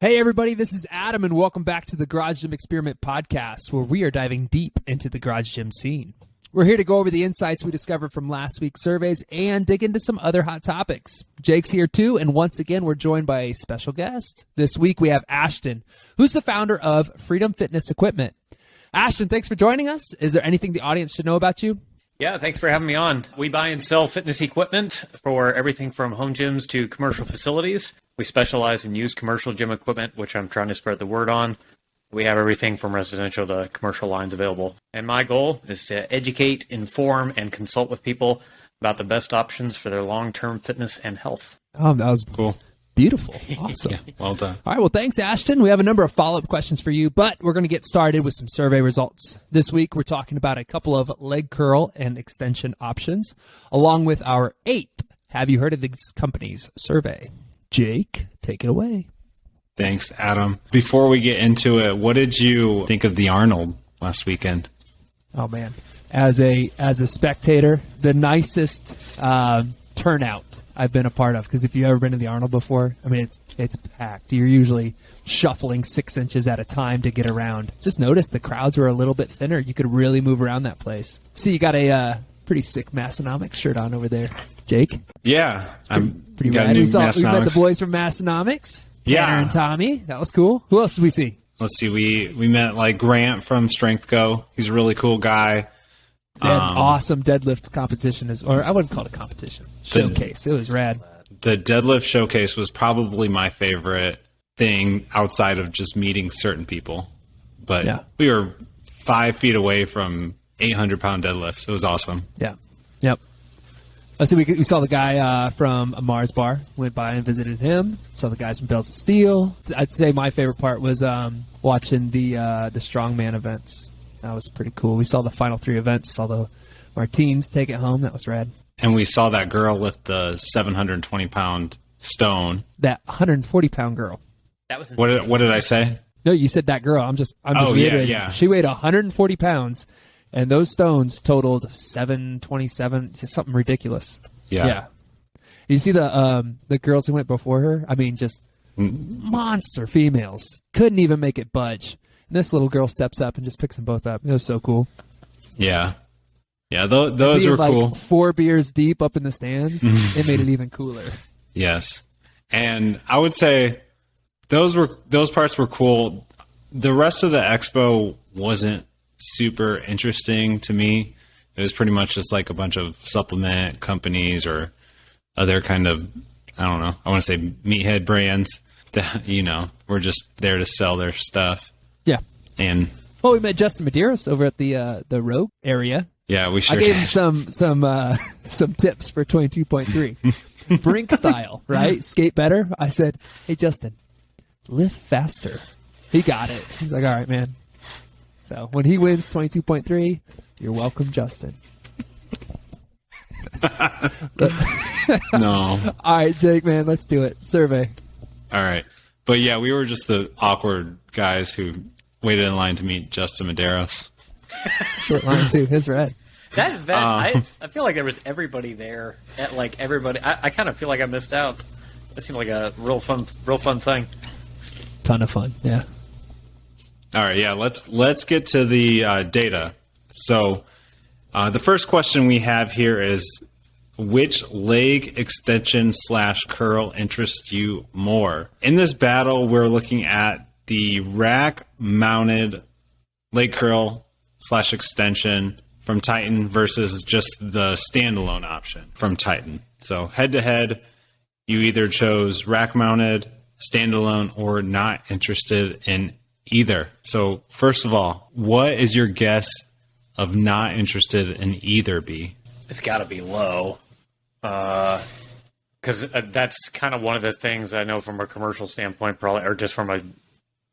Hey everybody, this is Adam and welcome back to the Garage Gym Experiment podcast where we are diving deep into the garage gym scene. We're here to go over the insights we discovered from last week's surveys and dig into some other hot topics. Jake's here too, and once again we're joined by a special guest. This week we have Ashton, who's the founder of Freedom Fitness Equipment. Ashton, thanks for joining us. Is there anything the audience should know about you? Yeah, thanks for having me on. We buy and sell fitness equipment for everything from home gyms to commercial facilities. We specialize in used commercial gym equipment, which I'm trying to spread the word on. We have everything from residential to commercial lines available. And my goal is to educate, inform, and consult with people about the best options for their long-term fitness and health. Oh, that was cool. Beautiful. Awesome. Yeah, well done. All right. Well, thanks, Ashton. We have a number of follow-up questions for you, but we're going to get started with some survey results. This week, we're talking about a couple of leg curl and extension options, along with our 8th Have You Heard of These Companies survey. Jake, take it away. Thanks, Adam. Before we get into it, what did you think of the Arnold last weekend? Oh, man. As a spectator, the nicest turnout I've been a part of, because if you've ever been to the Arnold before, I mean, it's packed. You're usually shuffling 6 inches at a time to get around. Just notice the crowds were a little bit thinner. You could really move around that place. See, you got a pretty sick Massonomics shirt on over there, Jake. Yeah, I'm pretty rad. We met the boys from Massonomics. Yeah, Tanner and Tommy. That was cool. Who else did we see? Let's see. We met like Grant from Strength Go. He's a really cool guy. They had an awesome deadlift competition, or I wouldn't call it a competition. Showcase. It was rad. The deadlift showcase was probably my favorite thing outside of just meeting certain people. But yeah, we were 5 feet away from 800-pound deadlifts. It was awesome. Yeah. Yep. So we saw the guy from a Mars Bar. Went by and visited him. Saw the guys from Bells of Steel. I'd say my favorite part was watching the strongman events. That was pretty cool. We saw the final 3 events. Saw the Martins take it home. That was rad. And we saw that girl lift the 720-pound stone. That 140-pound girl. That was insane. What did I say? No, you said that girl. I'm just reiterating. Yeah. She weighed 140 pounds, and those stones totaled 727, something ridiculous. Yeah. You see the girls who went before her? I mean, just monster females. Couldn't even make it budge. And this little girl steps up and just picks them both up. It was so cool. Yeah. Yeah, those were like cool. 4 beers deep up in the stands. It made it even cooler. Yes. And I would say those parts were cool. The rest of the expo wasn't super interesting to me. It was pretty much just like a bunch of supplement companies or other kind of, I don't know, I want to say meathead brands that, were just there to sell their stuff. Yeah. And we met Justin Medeiros over at the Rogue area. Yeah, we sure I gave did. him some tips for 22.3. Brink style, right? Skate better. I said, hey, Justin, lift faster. He got it. He's like, all right, man. So when he wins 22.3, you're welcome, Justin. No. All right, Jake, man, let's do it. Survey. All right. But yeah, we were just the awkward guys who waited in line to meet Justin Medeiros. Short line, too. His red. That event, I feel like there was everybody there. Everybody. I kind of feel like I missed out. That seemed like a real fun thing. Ton of fun, yeah. All right, yeah, let's get to the data. So the first question we have here is, which leg extension / curl interests you more? In this battle, we're looking at the rack-mounted leg curl / extension from Titan versus just the standalone option from Titan. So head-to-head, you either chose rack-mounted, standalone, or not interested in either. So first of all, what is your guess of not interested in either be? It's got to be low. Because that's kind of one of the things I know from a commercial standpoint, probably, or just from a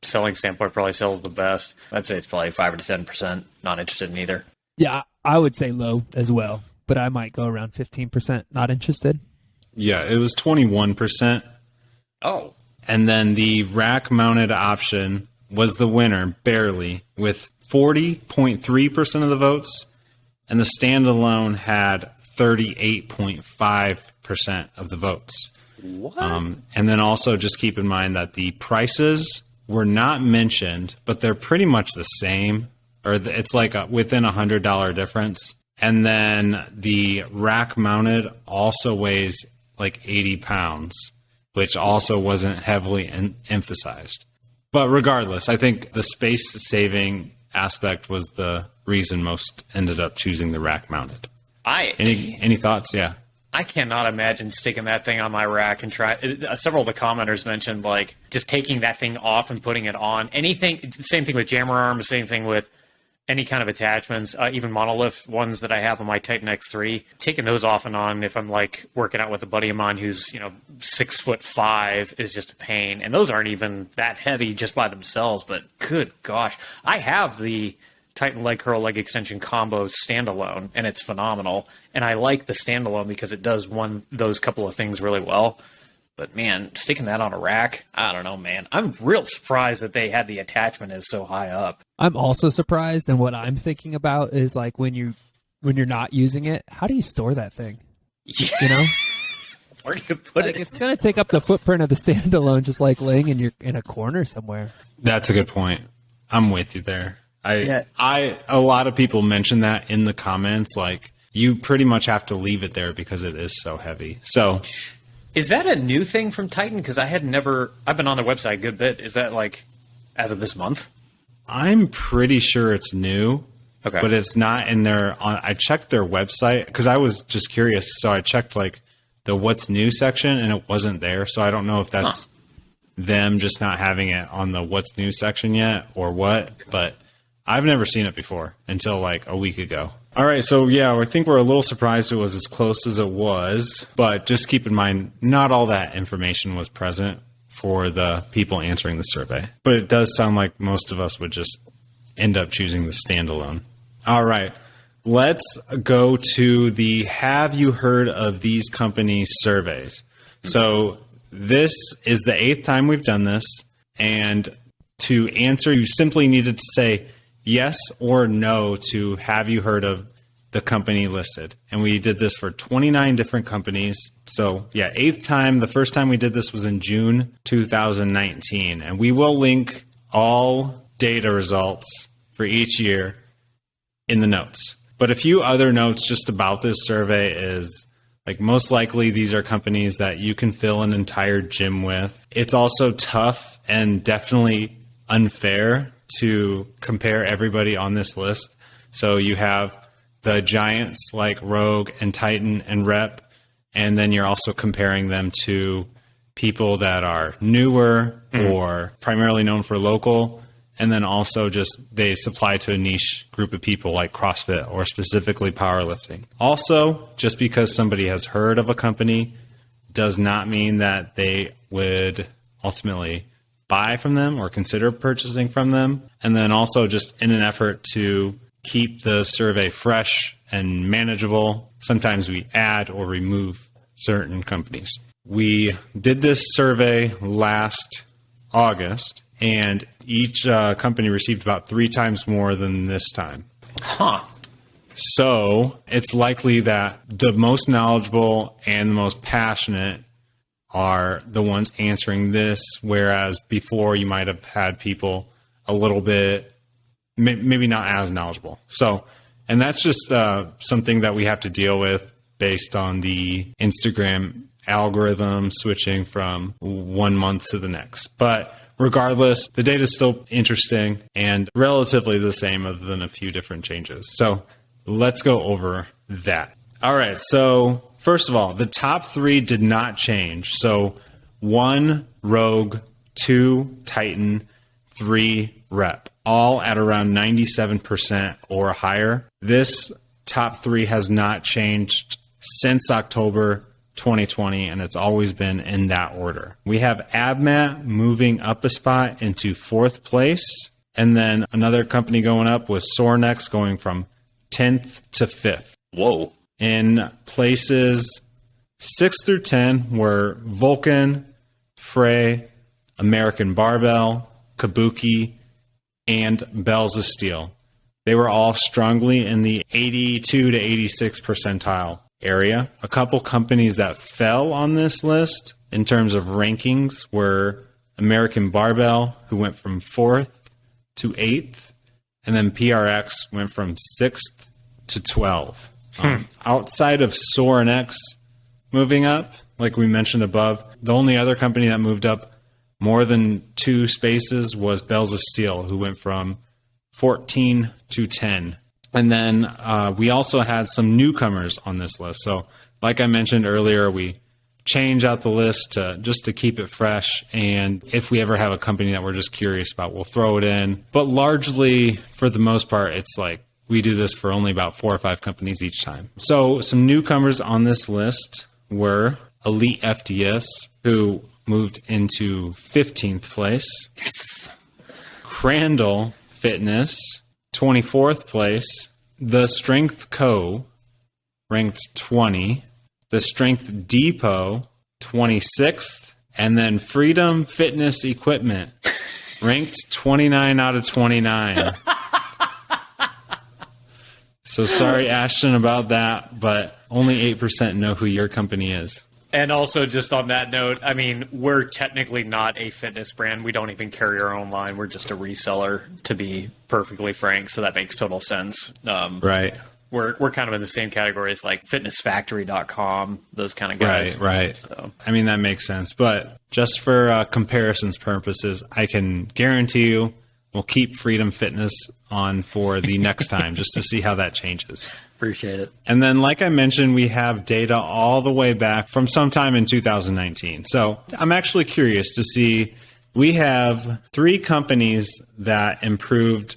selling standpoint, probably sells the best. I'd say it's probably 5 to 10%. Not interested in either. Yeah, I would say low as well, but I might go around 15% not interested. Yeah, it was 21%. Oh. And then the rack-mounted option was the winner, barely, with 40.3% of the votes, and the standalone had 38.5% of the votes. What? And then also just keep in mind that the prices were not mentioned, but they're pretty much the same, or it's like within $100 difference. And then the rack mounted also weighs like 80 pounds, which also wasn't heavily emphasized. But regardless, I think the space saving aspect was the reason most ended up choosing the rack mounted. Any thoughts? Yeah. I cannot imagine sticking that thing on my rack and try. Several of the commenters mentioned like just taking that thing off and putting it on. Anything, same thing with jammer arms, same thing with any kind of attachments, even monolith ones that I have on my Titan X3. Taking those off and on if I'm like working out with a buddy of mine who's 6'5" is just a pain. And those aren't even that heavy just by themselves. But good gosh, I have the Titan leg curl leg extension combo standalone, and it's phenomenal. And I like the standalone because it does those couple of things really well. But man, sticking that on a rack, I don't know, man. I'm real surprised that they had the attachment is so high up. I'm also surprised, and what I'm thinking about is like when you're not using it, how do you store that thing? Yeah. You know, Where do you put like it? it's gonna take up the footprint of the standalone, just like laying in a corner somewhere. That's a good point. I'm with you there. A lot of people mention that in the comments, like you pretty much have to leave it there because it is so heavy. So Is that a new thing from Titan? Because I've been on their website a good bit. Is that like as of this month? I'm pretty sure it's new, Okay. but it's not in their. I checked their website because I was just curious. So I checked like the what's new section, and it wasn't there. So I don't know if that's them just not having it on the what's new section yet or what. But I've never seen it before until like a week ago. All right, so yeah, I think we're a little surprised it was as close as it was, but just keep in mind, not all that information was present for the people answering the survey. But it does sound like most of us would just end up choosing the standalone. All right, let's go to the Have You Heard of These Companies surveys. So this is the 8th time we've done this, and to answer, you simply needed to say yes or no to have you heard of the company listed. And we did this for 29 different companies. So yeah, 8th time. The first time we did this was in June 2019. And we will link all data results for each year in the notes. But a few other notes just about this survey is like most likely these are companies that you can fill an entire gym with. It's also tough and definitely unfair to compare everybody on this list. So you have the giants like Rogue and Titan and Rep, and then you're also comparing them to people that are newer or primarily known for local, and then also just they supply to a niche group of people like CrossFit or specifically powerlifting. Also, just because somebody has heard of a company does not mean that they would ultimately buy from them or consider purchasing from them. And then also just in an effort to keep the survey fresh and manageable, sometimes we add or remove certain companies. We did this survey last August, and each company received about 3 times more than this time. Huh. So it's likely that the most knowledgeable and the most passionate are the ones answering this, whereas before you might have had people a little bit, maybe not as knowledgeable. So, and that's just something that we have to deal with based on the Instagram algorithm switching from one month to the next. But regardless, the data is still interesting and relatively the same other than a few different changes. So let's go over that. All right, so first of all, the top 3 did not change. So 1 Rogue, 2 Titan, 3 Rep, all at around 97% or higher. This top 3 has not changed since October 2020, and it's always been in that order. We have AbMat moving up a spot into 4th place, and then another company going up was Sornex going from 10th to 5th. Whoa. In places 6 through 10 were Vulcan, Frey, American Barbell, Kabuki, and Bells of Steel. They were all strongly in the 82 to 86 percentile area. A couple companies that fell on this list in terms of rankings were American Barbell, who went from 4th to 8th, and then PRX went from 6th to 12. Outside of Sorenex moving up, like we mentioned above, the only other company that moved up more than 2 spaces was Bells of Steel, who went from 14 to 10. And then we also had some newcomers on this list. So like I mentioned earlier, we change out the list just to keep it fresh. And if we ever have a company that we're just curious about, we'll throw it in. But largely, for the most part, it's like we do this for only about 4 or 5 companies each time. So some newcomers on this list were Elite FDS, who moved into 15th place. Yes. Crandall Fitness, 24th place. The Strength Co. ranked 20. The Strength Depot, 26th. And then Freedom Fitness Equipment, ranked 29 out of 29. So sorry, Ashton, about that, but only 8% know who your company is. And also, just on that note, I mean, we're technically not a fitness brand. We don't even carry our own line. We're just a reseller, to be perfectly frank. So that makes total sense. Right. We're kind of in the same category as like fitnessfactory.com, those kind of guys. Right. So. I mean, that makes sense. But just for comparisons purposes, I can guarantee you we'll keep Freedom Fitness on for the next time just to see how that changes. Appreciate it. And then, like I mentioned, we have data all the way back from sometime in 2019. So I'm actually curious to see, we have 3 companies that improved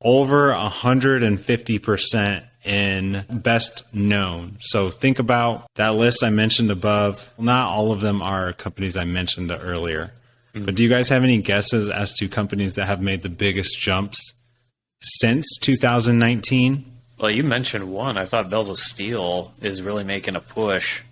over 150% in best known. So think about that list I mentioned above. Not all of them are companies I mentioned earlier. But do you guys have any guesses as to companies that have made the biggest jumps since 2019? Well, you mentioned one. I thought Bells of Steel is really making a push.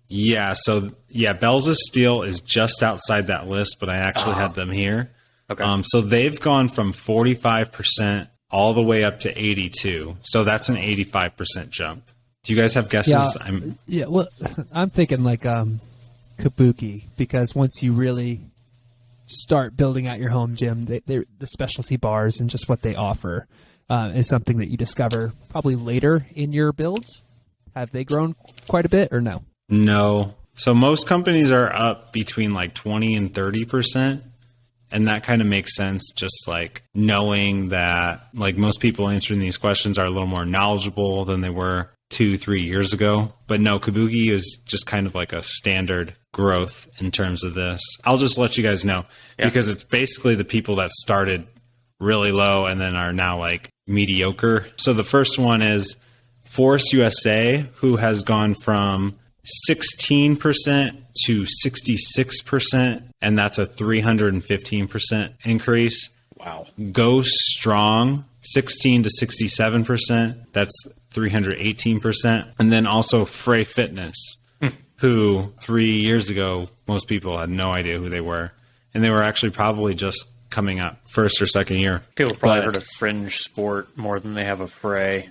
Yeah, so Bells of Steel is just outside that list, but I actually had them here. Okay. So they've gone from 45% all the way up to 82. So that's an 85% jump. Do you guys have guesses? Well, I'm thinking like Kabuki, because once you really start building out your home gym, the specialty bars and just what they offer is something that you discover probably later in your builds. Have they grown quite a bit or no? No. So most companies are up between like 20 and 30%. And that kind of makes sense, just like knowing that like most people answering these questions are a little more knowledgeable than they were 2-3 years ago. But no, Kabuki is just kind of like a standard growth in terms of this. I'll just let you guys know because it's basically the people that started really low and then are now like mediocre. So the first one is Force USA, who has gone from 16% to 66%, and that's a 315% increase. Wow. Go Strong, 16 to 67%, that's 318%. And then also Frey Fitness, who 3 years ago, most people had no idea who they were. And they were actually probably just coming up first or second year. People probably heard of Fringe Sport more than they have of Frey.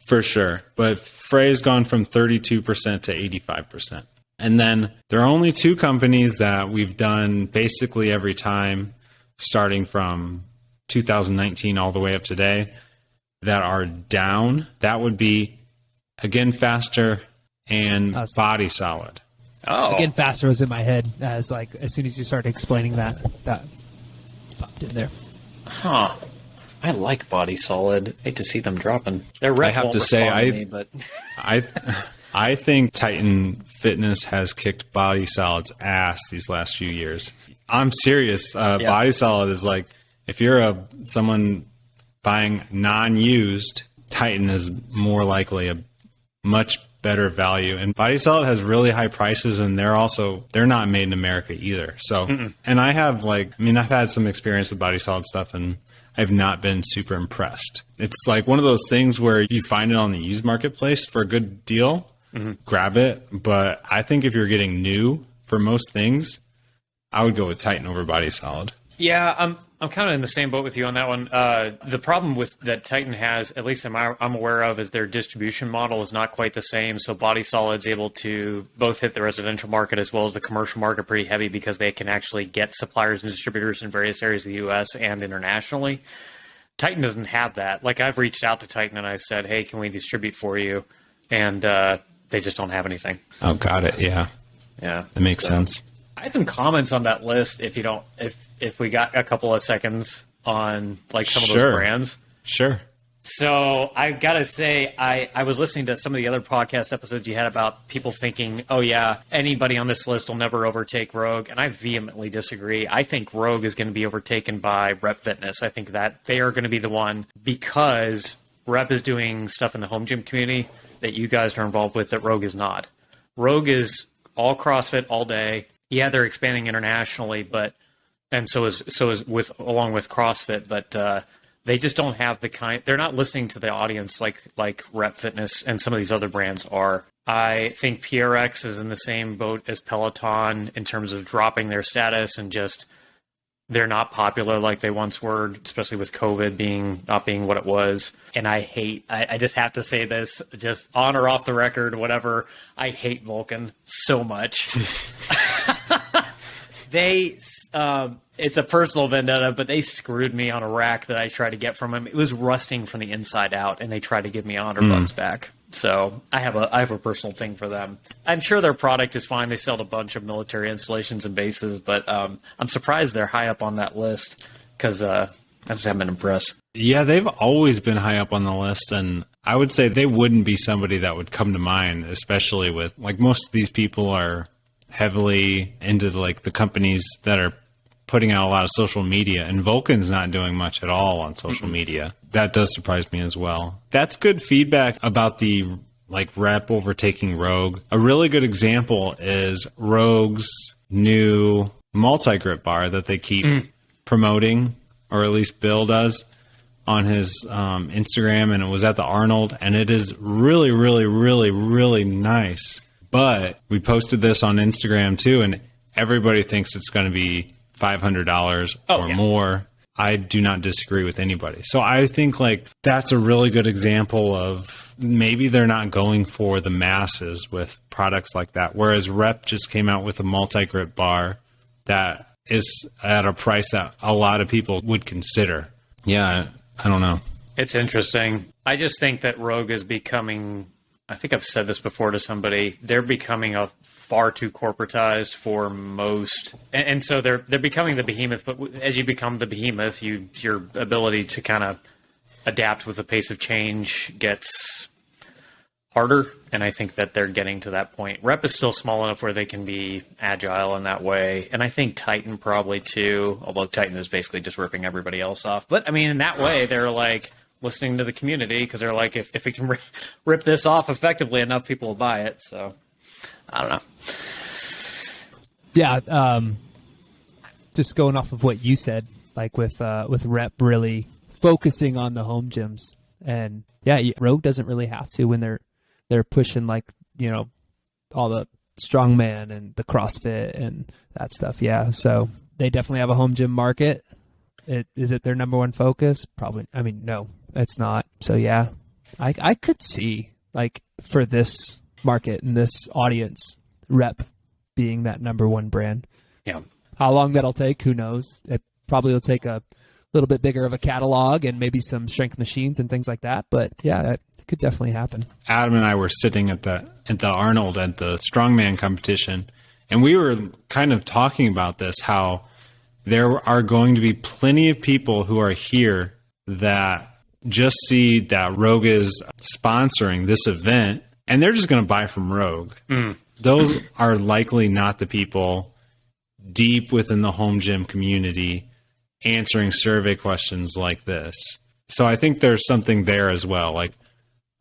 For sure. But Frey has gone from 32% to 85%. And then there are only 2 companies that we've done basically every time, starting from 2019 all the way up today, that are down. That would be Again Faster and Body Solid. Oh. Again Faster was in my head as soon as you started explaining that popped in there. Huh. I like Body Solid. Hate to see them dropping. Their rep I have won't to say, respond to me, but I think Titan Fitness has kicked Body Solid's ass these last few years. I'm serious. Body Solid is like, if you're someone buying non-used, Titan is more likely a much better value. And Body Solid has really high prices, and they're not made in America either. So, and I've had some experience with Body Solid stuff, and I've not been super impressed. It's like one of those things where you find it on the used marketplace for a good deal, grab it. But I think if you're getting new for most things, I would go with Titan over Body Solid. yeah, I'm kind of in the same boat with you on that one. The problem with that Titan has, at least I'm aware of, is their distribution model is not quite the same. So Body Solid's able to both hit the residential market as well as the commercial market pretty heavy because they can actually get suppliers and distributors in various areas of the U.S. and internationally. Titan doesn't have that. Like, I've reached out to Titan and I've said, hey, can we distribute for you? And they just don't have anything. Oh, got it. Yeah. Yeah. That makes sense. I had some comments on that list if we got a couple of seconds on like some of those brands. Sure. So I gotta say, I was listening to some of the other podcast episodes you had about people thinking, oh yeah, anybody on this list will never overtake Rogue, and I vehemently disagree. I think Rogue is going to be overtaken by Rep Fitness. I think that they are going to be the one because Rep is doing stuff in the home gym community that you guys are involved with that Rogue is not. Rogue is all CrossFit all day. Yeah, they're expanding internationally, and so is along with CrossFit, but they just don't have the kind. They're not listening to the audience like Rep Fitness and some of these other brands are. I think PRX is in the same boat as Peloton in terms of dropping their status and just they're not popular like they once were, especially with COVID not being what it was. And I just have to say this, just on or off the record, whatever. I hate Vulcan so much. It's a personal vendetta, but they screwed me on a rack that I tried to get from them. It was rusting from the inside out, and they tried to give me $100 back. So I have a personal thing for them. I'm sure their product is fine. They sell a bunch of military installations and bases, but I'm surprised they're high up on that list because I just haven't been impressed. Yeah, they've always been high up on the list, and I would say they wouldn't be somebody that would come to mind, especially with like most of these people are heavily into like the companies that are putting out a lot of social media, and Vulcan's not doing much at all on social media. That does surprise me as well. That's good feedback about the like Rep overtaking Rogue. A really good example is Rogue's new multi-grip bar that they keep promoting, or at least Bill does on his Instagram, and it was at the Arnold, and it is really, really, really, really nice. But we posted this on Instagram too, and everybody thinks it's going to be $500 or more. I do not disagree with anybody. So I think like that's a really good example of maybe they're not going for the masses with products like that. Whereas Rep just came out with a multi-grip bar that is at a price that a lot of people would consider. Yeah, I don't know. It's interesting. I just think that Rogue is becoming, I think I've said this before to somebody, they're becoming a far too corporatized for most. And so they're becoming the behemoth, but as you become the behemoth, your ability to kind of adapt with the pace of change gets harder. And I think that they're getting to that point. Rep is still small enough where they can be agile in that way. And I think Titan probably too, although Titan is basically just ripping everybody else off. But I mean, in that way, they're like listening to the community because they're like, if we can rip this off effectively enough, people will buy it. So I don't know. Yeah. Just going off of what you said, like with Rep really focusing on the home gyms, and yeah, Rogue doesn't really have to when they're pushing like, you know, all the strongman and the CrossFit and that stuff. Yeah. So they definitely have a home gym market. Is it their number one focus? Probably. I mean, no, it's not. So yeah, I could see like for this market and this audience, Rep being that number one brand. Yeah. How long that'll take, who knows? It probably will take a little bit bigger of a catalog and maybe some strength machines and things like that. But yeah, it could definitely happen. Adam and I were sitting at the Arnold at the strongman competition, and we were kind of talking about this, how there are going to be plenty of people who are here that just see that Rogue is sponsoring this event, and they're just going to buy from Rogue. Those are likely not the people deep within the home gym community answering survey questions like this. So I think there's something there as well. Like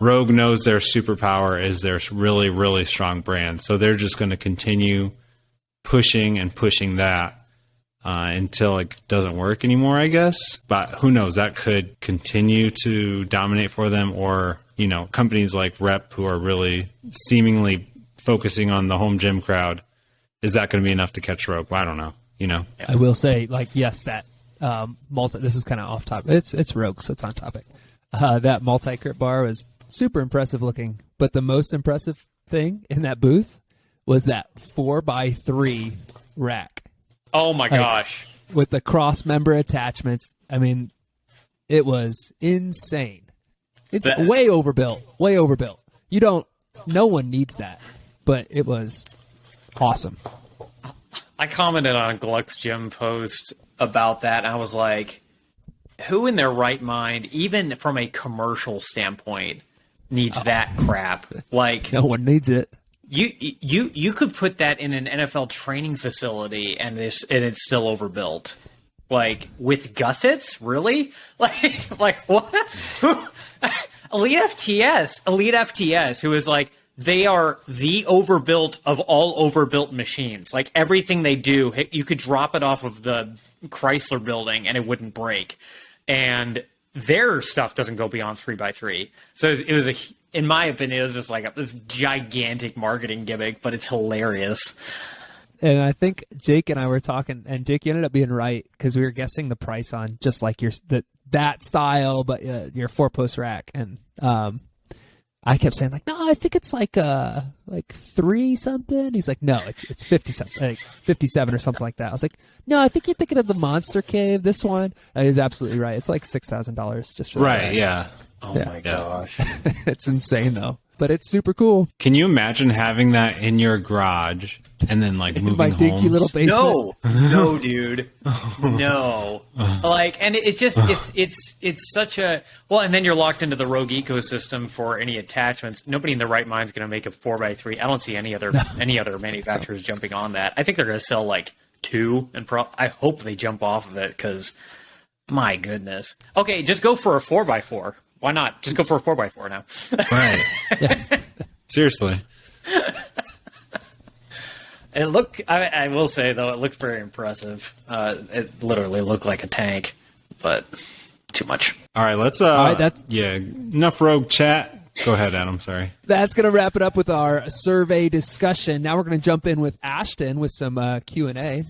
Rogue knows their superpower is their really, really strong brand. So they're just going to continue pushing that until it doesn't work anymore, I guess. But who knows? That could continue to dominate for them, or, you know, companies like Rep who are really seemingly focusing on the home gym crowd. Is that going to be enough to catch Rogue? I don't know. You know, I will say, like, yes, that This is kind of off topic. It's Rogue, so it's on topic. That multi-crit bar was super impressive looking, but the most impressive thing in that booth was that 4x3 rack. Oh my gosh. With the cross member attachments. I mean, it was insane. It's way overbuilt. Way overbuilt. No one needs that, but it was awesome. I commented on a Gluck's Gym post about that, and I was like, who in their right mind, even from a commercial standpoint, needs that crap? Like, no one needs it. You could put that in an NFL training facility, and it's still overbuilt. Like, with gussets, really? Like what? Elite FTS, who is like, they are the overbuilt of all overbuilt machines. Like, everything they do, you could drop it off of the Chrysler building and it wouldn't break. And their stuff doesn't go beyond 3x3. So it was in my opinion, it was just like this gigantic marketing gimmick, but it's hilarious. And I think Jake and I were talking, and Jake, you ended up being right because we were guessing the price on just like that style, but your 4-post rack. And I kept saying like, no, I think it's like 3 something. He's like, no, it's 50 something, like 57 or something like that. I was like, no, I think you're thinking of the Monster Cave. This one is absolutely right. It's like $6,000 just for that. Right. Yeah. Oh my gosh. It's insane though, but it's super cool. Can you imagine having that in your garage and then like moving my dinky homes? little basement? No, dude, no. Like, and it's such a and then you're locked into the Rogue ecosystem for any attachments. Nobody in their right mind is going to make a 4x3. I don't see any other manufacturers jumping on that. I think they're going to sell like 2, and I hope they jump off of it because, my goodness. Okay, just go for a 4x4. Why not? Just go for a 4x4 now. Right. Seriously. I will say, though, it looked very impressive. It literally looked like a tank, but too much. All right, let's enough Rogue chat. Go ahead, Adam, sorry. That's going to wrap it up with our survey discussion. Now we're going to jump in with Ashton with some Q&A.